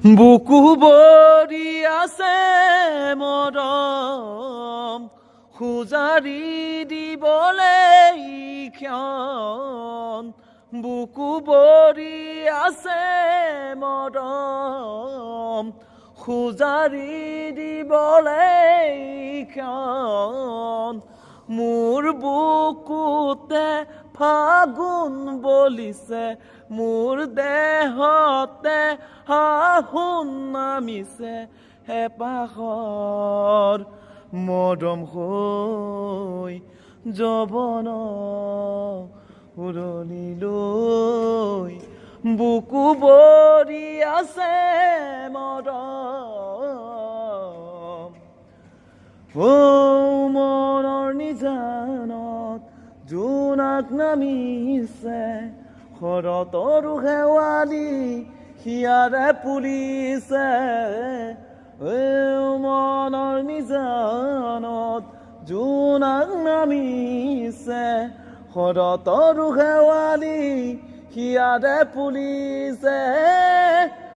বুকু ভৰি আছে মৰম খুজাৰি দিবলৈ ক্ষণ বুকু ভৰি আছে মৰম খুজাৰি দিবলৈ ক্ষণ মোৰ বুকুতে ফাগুন বলিছে মোৰ দেহতে আহোন নামিছে হেপাহৰ মৰম হৈ যবন উৰণিলৈ বুকু ভৰি আছে মৰম ও মনৰ নিজানত জোনাক নামিছে শৰতৰ শেৱালি হিয়াৰে ফুলিছে মনৰ নিজানত জোনাক নামিছে শৰতৰ শেৱালি হিয়াৰে ফুলিছে